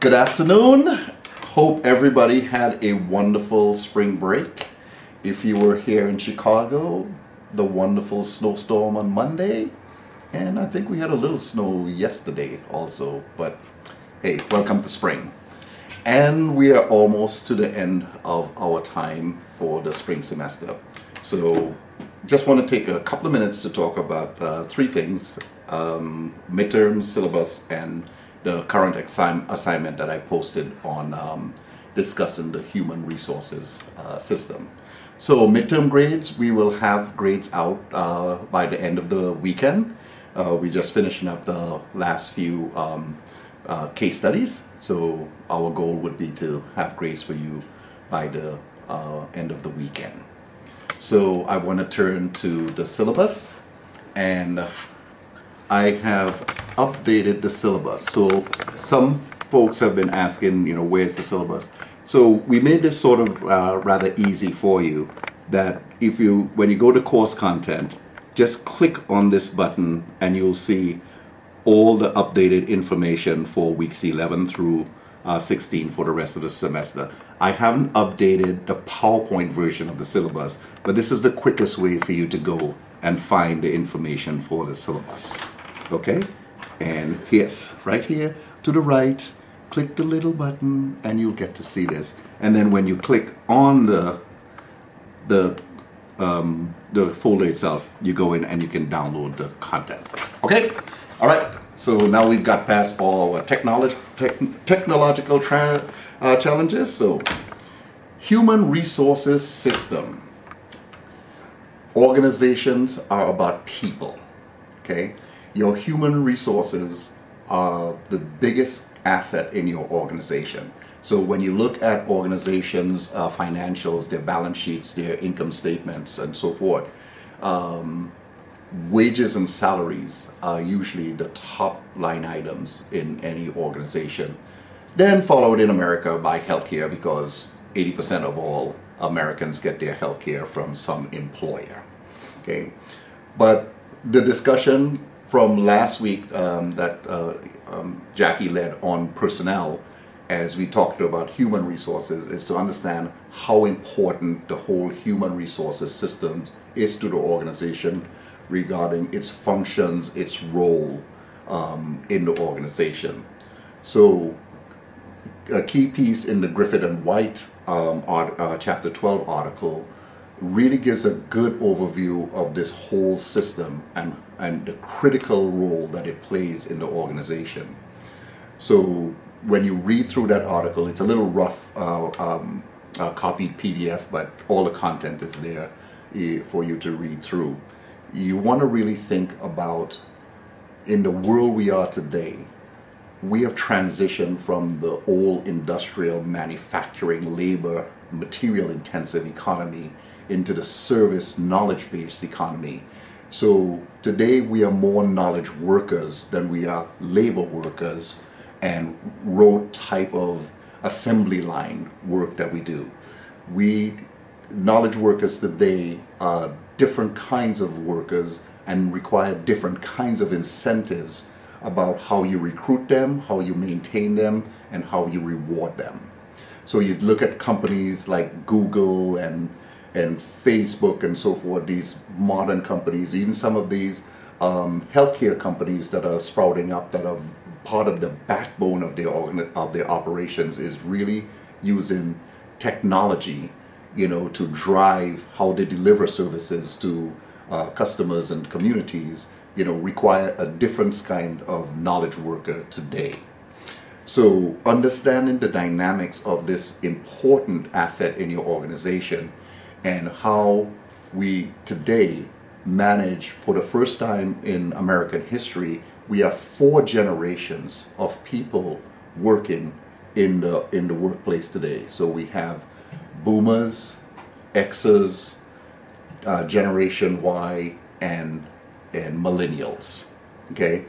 Good afternoon. Hope everybody had a wonderful spring break. If you were here in Chicago, the wonderful snowstorm on Monday, and I think we had a little snow yesterday also, but hey, welcome to spring. And we are almost to the end of our time for the spring semester. So just want to take a couple of minutes to talk about three things: midterm, syllabus, and the current assignment that I posted on discussing the human resources system. So midterm grades, we will have grades out by the end of the weekend. We're just finishing up the last few case studies. So our goal would be to have grades for you by the end of the weekend. So I want to turn to the syllabus, and I have updated the syllabus. So some folks have been asking, where's the syllabus? So we made this sort of rather easy for you, that when you go to course content, just click on this button and you'll see all the updated information for weeks 11 through 16 for the rest of the semester. I haven't updated the PowerPoint version of the syllabus, but this is the quickest way for you to go and find the information for the syllabus. Okay? And yes, right here to the right, click the little button and you'll get to see this. And then when you click on the folder itself, you go in and you can download the content. Okay? All right. So now we've got past all our technological challenges. So human resources system. Organizations are about people. Okay? Your human resources are the biggest asset in your organization. So when you look at organizations' financials, their balance sheets, their income statements, and so forth, wages and salaries are usually the top line items in any organization. Then followed in America by healthcare, because 80% of all Americans get their healthcare from some employer. Okay, but the discussion from last week that Jackie led on personnel, as we talked about human resources, is to understand how important the whole human resources system is to the organization regarding its functions, its role in the organization. So a key piece in the Griffith and White chapter 12 article really gives a good overview of this whole system and the critical role that it plays in the organization. So when you read through that article, it's a little rough copied PDF, but all the content is there for you to read through. You want to really think about, in the world we are today, we have transitioned from the old industrial manufacturing, labor, material intensive economy into the service, knowledge-based economy. So today we are more knowledge workers than we are labor workers and road type of assembly line work that we do. Knowledge workers today are different kinds of workers and require different kinds of incentives about how you recruit them, how you maintain them, and how you reward them. So you look at companies like Google and Facebook and so forth, these modern companies, even some of these healthcare companies that are sprouting up, that are part of the backbone of their operations, is really using technology, to drive how they deliver services to customers and communities, require a different kind of knowledge worker today. So understanding the dynamics of this important asset in your organization and how we today manage, for the first time in American history, we have 4 generations of people working in the workplace today. So we have boomers, Xers, Generation Y, and millennials. Okay,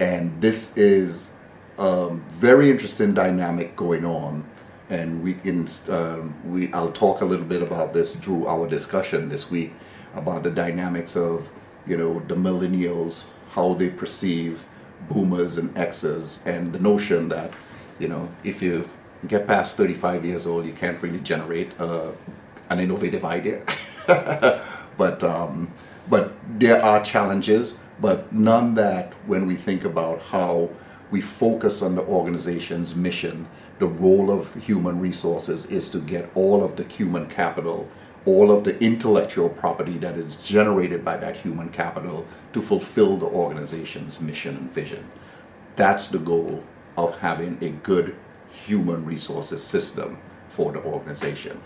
and this is a very interesting dynamic going on, and I'll talk a little bit about this through our discussion this week about the dynamics of the millennials, how they perceive boomers and Xers, and the notion that You know, if you get past 35 years old, you can't really generate an innovative idea. But there are challenges, but none that when we think about how we focus on the organization's mission, the role of human resources is to get all of the human capital, all of the intellectual property that is generated by that human capital to fulfill the organization's mission and vision. That's the goal of having a good human resources system for the organization.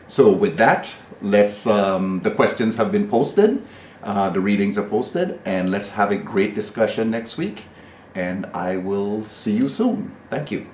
So with that, let's the questions have been posted, the readings are posted, and let's have a great discussion next week. And I will see you soon. Thank you.